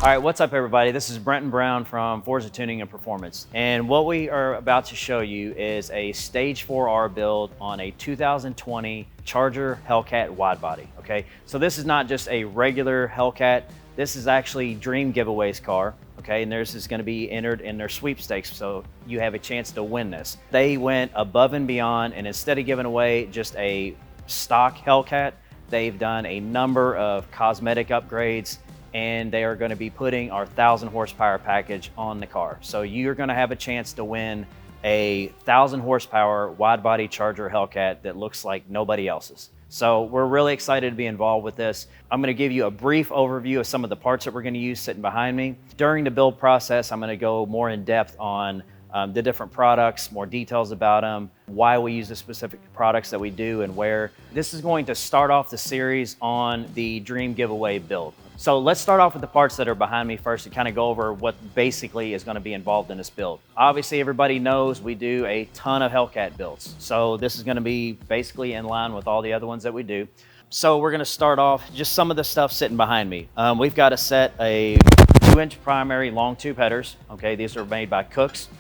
All right, what's up everybody? This is Brenton Brown from Forza Tuning and Performance. And what we are about to show you is a Stage 4R build on a 2020 Charger Hellcat Widebody, okay? So this is not just a regular Hellcat, this is actually Dream Giveaway's car, okay? And theirs is gonna be entered in their sweepstakes, so you have a chance to win this. They went above and beyond, and instead of giving away just a stock Hellcat, they've done a number of cosmetic upgrades, and they are going to be putting our 1,000 horsepower package on the car. So you're going to have a chance to win a 1,000 horsepower wide body Charger Hellcat that looks like nobody else's. So we're really excited to be involved with this. I'm going to give you a brief overview of some of the parts that we're going to use sitting behind me. During the build process, I'm going to go more in depth on the different products, more details about them, why we use the specific products that we do and where. This is going to start off the series on the Dream Giveaway build. So let's start off with the parts that are behind me first and kind of go over what basically is going to be involved in this build. Obviously, everybody knows we do a ton of Hellcat builds. So this is going to be basically in line with all the other ones that we do. So we're going to start off just some of the stuff sitting behind me. We've got a set a 2-inch primary long tube headers. Okay, these are made by Cooks.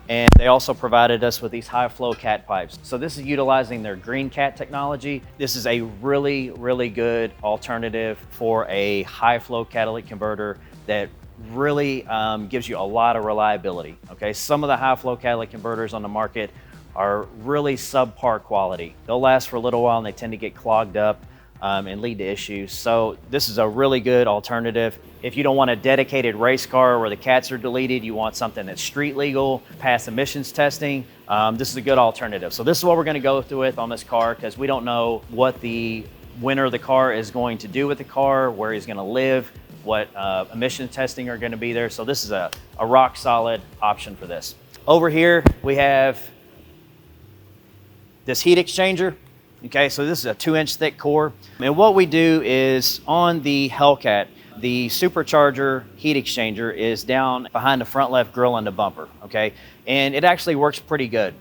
And they also provided us with these high flow cat pipes. So this is utilizing their green cat technology. This is a really, really good alternative for a high flow catalytic converter that really gives you a lot of reliability. Okay, some of the high flow catalytic converters on the market are really subpar quality. They'll last for a little while and they tend to get clogged up and lead to issues. So this is a really good alternative. If you don't want a dedicated race car where the cats are deleted, you want something that's street legal, pass emissions testing, this is a good alternative. So this is what we're gonna go through with on this car because we don't know what the winner of the car is going to do with the car, where he's gonna live, what emissions testing are gonna be there. So this is a rock solid option for this. Over here, we have this heat exchanger. Okay, so this is a 2-inch thick core. And what we do is on the Hellcat, the Supercharger heat exchanger is down behind the front left grille and the bumper, okay? And it actually works pretty good.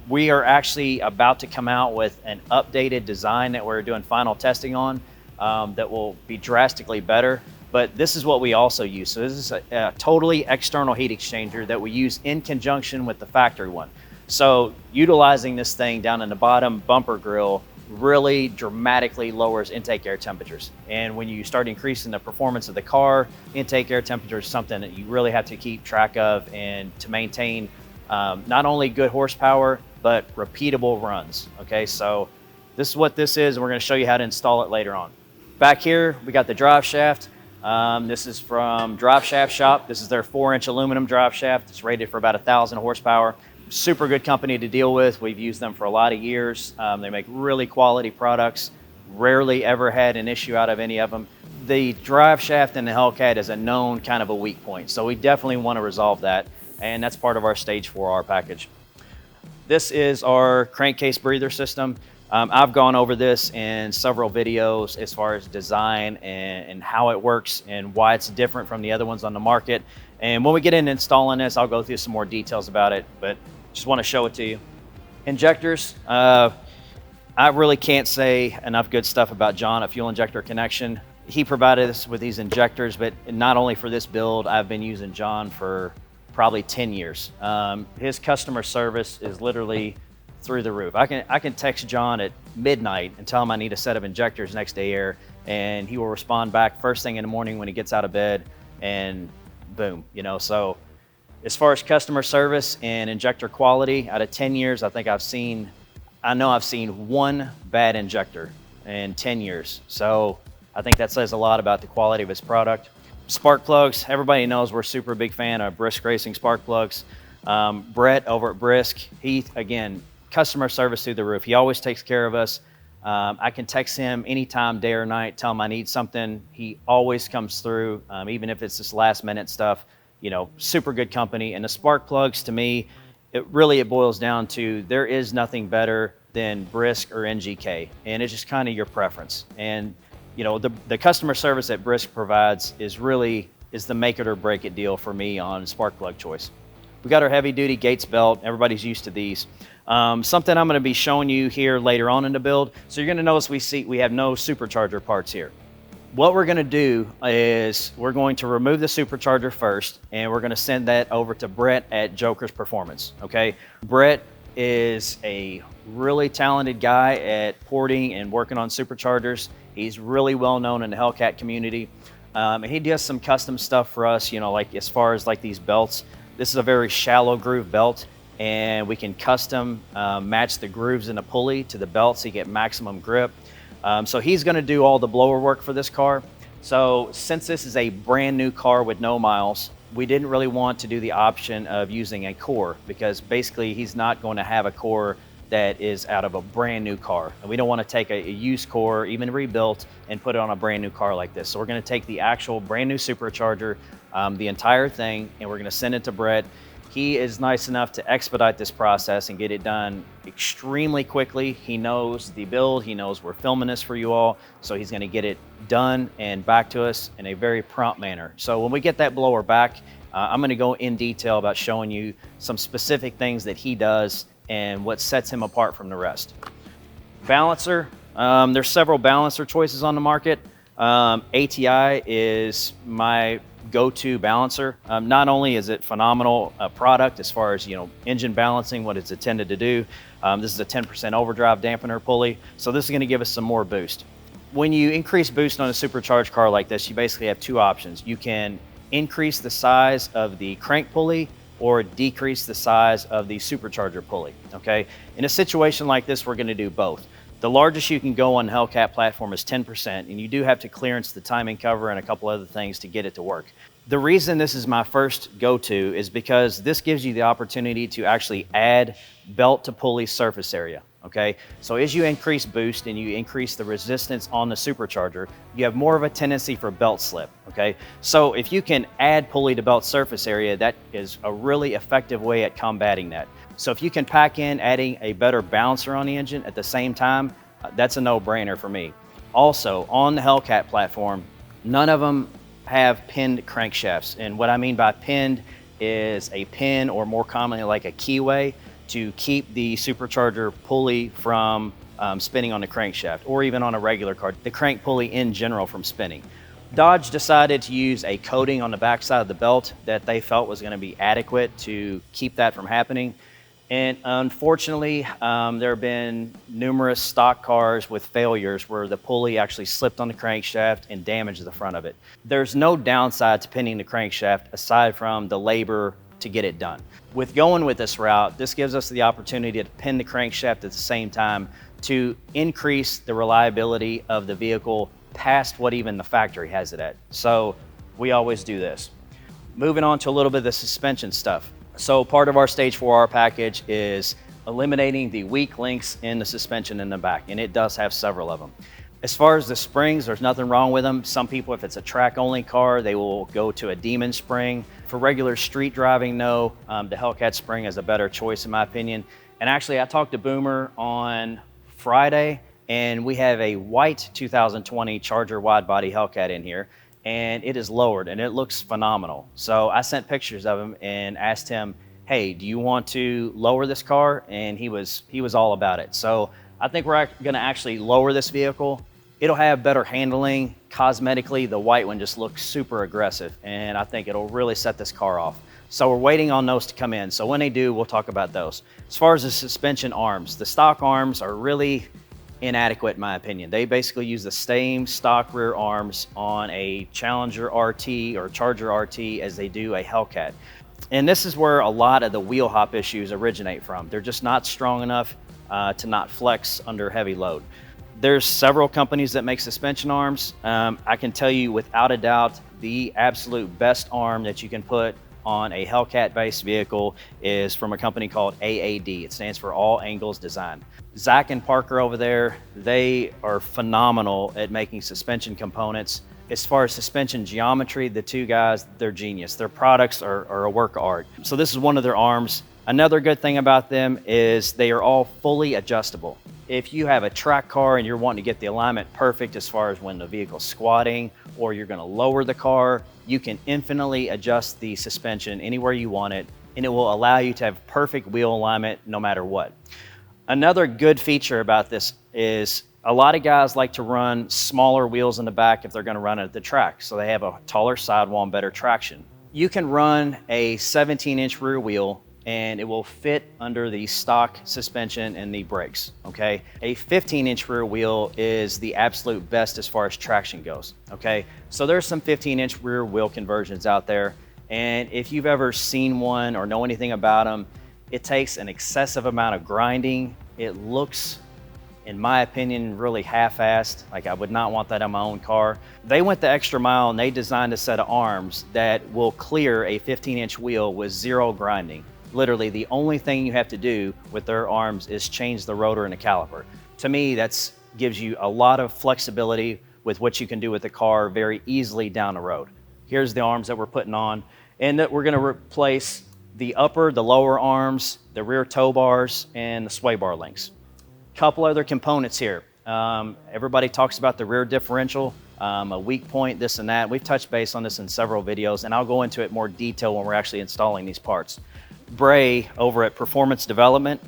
We are actually about to come out with an updated design that we're doing final testing on that will be drastically better. But this is what we also use. So this is a totally external heat exchanger that we use in conjunction with the factory one. So utilizing this thing down in the bottom bumper grill really dramatically lowers intake air temperatures. And when you start increasing the performance of the car, intake air temperature is something that you really have to keep track of and to maintain not only good horsepower, but repeatable runs. Okay, so this is what this is, and we're gonna show you how to install it later on. Back here, we got the drive shaft. This is from Drive Shaft Shop. This is their 4-inch aluminum drive shaft. It's rated for about 1,000 horsepower. Super good company to deal with. We've used them for a lot of years. They make really quality products. Rarely ever had an issue out of any of them. The drive shaft in the Hellcat is a known kind of a weak point. So we definitely want to resolve that. And that's part of our Stage 4R package. This is our crankcase breather system. I've gone over this in several videos as far as design and how it works and why it's different from the other ones on the market. And when we get into installing this, I'll go through some more details about it, but just want to show it to you. Injectors, I really can't say enough good stuff about John at Fuel Injector Connection. He provided us with these injectors, but not only for this build, I've been using John for probably 10 years. His customer service is literally through the roof. I can text John at midnight and tell him I need a set of injectors next day air, and he will respond back first thing in the morning when he gets out of bed, and boom, you know. So as far as customer service and injector quality, out of 10 years, I know I've seen one bad injector in 10 years. So I think that says a lot about the quality of his product. Spark plugs, everybody knows we're super big fan of Brisk Racing spark plugs. Brett over at Brisk, he, again, customer service through the roof. He always takes care of us. I can text him anytime, day or night, tell him I need something. He always comes through, even if it's just last minute stuff. You know, super good company. And the spark plugs, to me, it boils down to there is nothing better than Brisk or NGK, and it's just kind of your preference. And you know, the customer service that Brisk provides is the make it or break it deal for me on spark plug choice. We got our heavy duty Gates belt. Everybody's used to these. Something I'm going to be showing you here later on in the build. So you're going to notice we have no supercharger parts here. What we're going to do is we're going to remove the supercharger first, and we're going to send that over to Brett at Joker's Performance, okay? Brett is a really talented guy at porting and working on superchargers. He's really well known in the Hellcat community. He does some custom stuff for us, you know, like as far as like these belts. This is a very shallow groove belt, and we can custom match the grooves in the pulley to the belt so you get maximum grip. So he's going to do all the blower work for this car. So since this is a brand new car with no miles, we didn't really want to do the option of using a core, because basically he's not going to have a core that is out of a brand new car. And we don't want to take a used core, even rebuilt, and put it on a brand new car like this. So we're going to take the actual brand new supercharger, the entire thing, and we're going to send it to Brett. He is nice enough to expedite this process and get it done extremely quickly. He knows the build, he knows we're filming this for you all, so he's going to get it done and back to us in a very prompt manner. So when we get that blower back, I'm going to go in detail about showing you some specific things that he does and what sets him apart from the rest. Balancer, there's several balancer choices on the market. ATI is my go-to balancer. Not only is it phenomenal product as far as, you know, engine balancing, what it's intended to do. This is a 10% overdrive dampener pulley, so this is going to give us some more boost. When you increase boost on a supercharged car like this, you basically have two options. You can increase the size of the crank pulley or decrease the size of the supercharger pulley, okay? In a situation like this, we're going to do both. The largest you can go on the Hellcat platform is 10%, and you do have to clearance the timing cover and a couple other things to get it to work. The reason this is my first go-to is because this gives you the opportunity to actually add belt to pulley surface area, okay? So as you increase boost and you increase the resistance on the supercharger, you have more of a tendency for belt slip, okay? So if you can add pulley to belt surface area, that is a really effective way at combating that. So if you can pack in adding a better balancer on the engine at the same time, that's a no-brainer for me. Also, on the Hellcat platform, none of them have pinned crankshafts. And what I mean by pinned is a pin, or more commonly like a keyway, to keep the supercharger pulley from spinning on the crankshaft, or even on a regular car, the crank pulley in general from spinning. Dodge decided to use a coating on the backside of the belt that they felt was going to be adequate to keep that from happening. And unfortunately, there have been numerous stock cars with failures where the pulley actually slipped on the crankshaft and damaged the front of it. There's no downside to pinning the crankshaft aside from the labor to get it done. With going with this route, this gives us the opportunity to pin the crankshaft at the same time to increase the reliability of the vehicle past what even the factory has it at. So we always do this. Moving on to a little bit of the suspension stuff. So part of our Stage 4R package is eliminating the weak links in the suspension in the back, and it does have several of them. As far as the springs, there's nothing wrong with them. Some people, if it's a track-only car, they will go to a Demon spring. For regular street driving, no, the Hellcat spring is a better choice in my opinion. And actually, I talked to Boomer on Friday, and we have a white 2020 Charger Widebody Hellcat in here, and it is lowered, and it looks phenomenal. So I sent pictures of him and asked him, hey, do you want to lower this car? And he was all about it. So I think we're gonna actually lower this vehicle. It'll have better handling. Cosmetically, the white one just looks super aggressive, and I think it'll really set this car off. So we're waiting on those to come in. So when they do, we'll talk about those. As far as the suspension arms, the stock arms are really inadequate in my opinion. They basically use the same stock rear arms on a Challenger RT or Charger RT as they do a Hellcat. And this is where a lot of the wheel hop issues originate from. They're just not strong enough to not flex under heavy load. There's several companies that make suspension arms. I can tell you without a doubt, the absolute best arm that you can put on a Hellcat-based vehicle is from a company called AAD. It stands for All Angles Design. Zach and Parker over there, they are phenomenal at making suspension components. As far as suspension geometry, the two guys, they're genius. Their products are a work of art. So this is one of their arms. Another good thing about them is they are all fully adjustable. If you have a track car and you're wanting to get the alignment perfect as far as when the vehicle's squatting, or you're gonna lower the car, you can infinitely adjust the suspension anywhere you want it, and it will allow you to have perfect wheel alignment no matter what. Another good feature about this is A lot of guys like to run smaller wheels in the back if they're going to run it at the track, so they have a taller sidewall and better traction. You can run a 17-inch rear wheel and it will fit under the stock suspension and the brakes, okay? A 15-inch rear wheel is the absolute best as far as traction goes, okay? So there's some 15-inch rear wheel conversions out there, and if you've ever seen one or know anything about them, it takes an excessive amount of grinding. It looks, in my opinion, really half-assed. Like, I would not want that on my own car. They went the extra mile and they designed a set of arms that will clear a 15-inch wheel with zero grinding. Literally, the only thing you have to do with their arms is change the rotor and the caliper. To me, that gives you a lot of flexibility with what you can do with the car very easily down the road. Here's the arms that we're putting on, and that we're going to replace the upper, the lower arms, the rear tow bars, and the sway bar links. Couple other components here. Everybody talks about the rear differential, a weak point, this and that. We've touched base on this in several videos, and I'll go into it more detail when we're actually installing these parts. Bray over at Performance Development,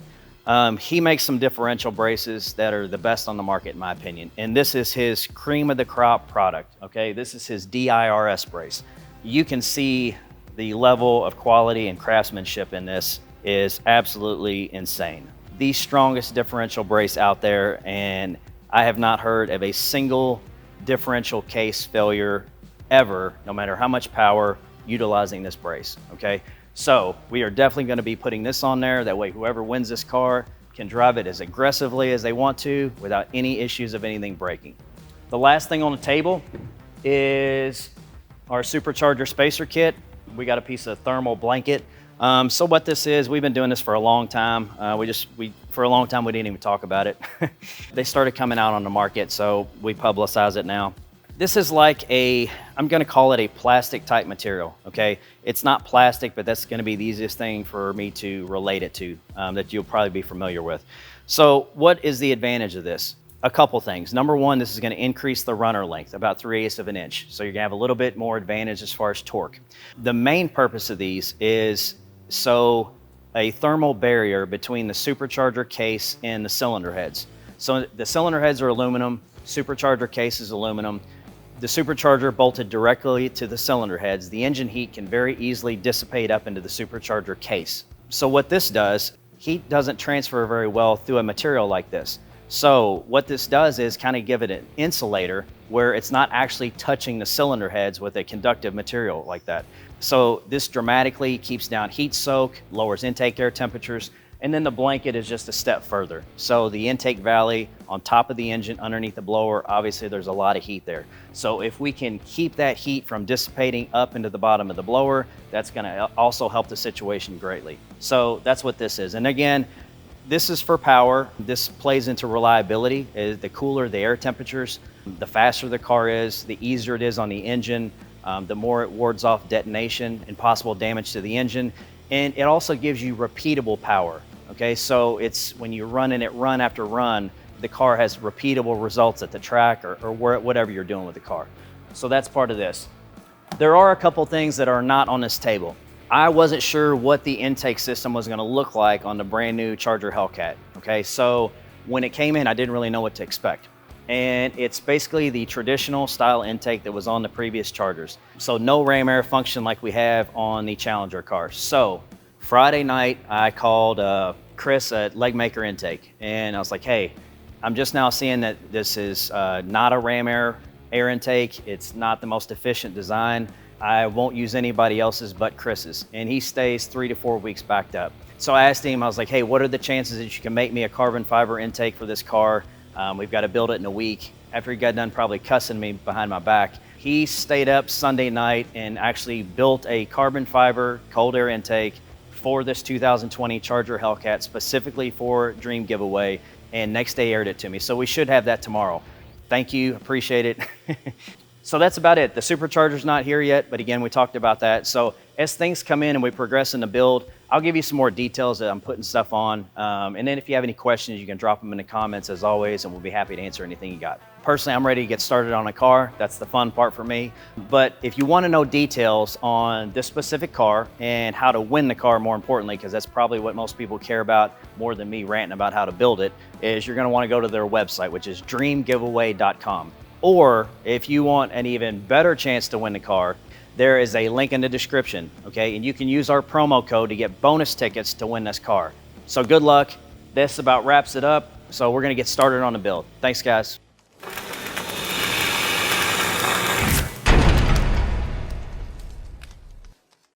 he makes some differential braces that are the best on the market in my opinion, and this is his cream of the crop product, okay? This is his DIRS brace. You can see the level of quality and craftsmanship in this is absolutely insane. The strongest differential brace out there, and I have not heard of a single differential case failure ever, no matter how much power, utilizing this brace, okay? So we are definitely going to be putting this on there. That way whoever wins this car can drive it as aggressively as they want to without any issues of anything breaking. The last thing on the table is our Supercharger spacer kit. We got a piece of thermal blanket. So what this is, we've been doing this for a long time. For a long time, we didn't even talk about it. They started coming out on the market, so we publicize it now. This is like I'm gonna call it a plastic type material, okay? It's not plastic, but that's gonna be the easiest thing for me to relate it to, that you'll probably be familiar with. So what is the advantage of this? A couple things. Number one, this is gonna increase the runner length, about 3/8 of an inch. So you're gonna have a little bit more advantage as far as torque. The main purpose of these is so a thermal barrier between the supercharger case and the cylinder heads. So the cylinder heads are aluminum, supercharger case is aluminum. The supercharger bolted directly to the cylinder heads. The engine heat can very easily dissipate up into the supercharger case. So what this does, heat doesn't transfer very well through a material like this. So what this does is kind of give it an insulator where it's not actually touching the cylinder heads with a conductive material like that. So this dramatically keeps down heat soak, lowers intake air temperatures, and then the blanket is just a step further. So the intake valley on top of the engine underneath the blower, obviously there's a lot of heat there. So if we can keep that heat from dissipating up into the bottom of the blower, that's gonna also help the situation greatly. So that's what this is. And again, this is for power. This plays into reliability. The cooler the air temperatures, the faster the car is, the easier it is on the engine, the more it wards off detonation and possible damage to the engine. And it also gives you repeatable power. Okay, so it's when you're running it run after run, the car has repeatable results at the track or whatever you're doing with the car. So that's part of this. There are a couple things that are not on this table. I wasn't sure what the intake system was going to look like on the brand new Charger Hellcat. Okay, so when it came in, I didn't really know what to expect. And it's basically the traditional style intake that was on the previous Chargers. So no ram air function like we have on the Challenger cars. So Friday night, I called Chris at Legmaker Intake, and I was like, hey, I'm just now seeing that this is not a ram air intake. It's not the most efficient design. I won't use anybody else's but Chris's. And he stays 3 to 4 weeks backed up. So I asked him, I was like, hey, what are the chances that you can make me a carbon fiber intake for this car? We've got to build it in a week. After he got done probably cussing me behind my back, he stayed up Sunday night and actually built a carbon fiber cold air intake for this 2020 Charger Hellcat specifically for Dream Giveaway, and next day aired it to me. So we should have that tomorrow. Thank you, appreciate it. So that's about it. The Supercharger's not here yet, but again, we talked about that. So as things come in and we progress in the build, I'll give you some more details that I'm putting stuff on. And then if you have any questions, you can drop them in the comments as always, and we'll be happy to answer anything you got. Personally, I'm ready to get started on a car. That's the fun part for me. But if you want to know details on this specific car and how to win the car, more importantly, because that's probably what most people care about more than me ranting about how to build it, is you're going to want to go to their website, which is dreamgiveaway.com. Or if you want an even better chance to win the car, there is a link in the description, okay? And you can use our promo code to get bonus tickets to win this car. So good luck. This about wraps it up. So we're gonna get started on the build. Thanks, guys.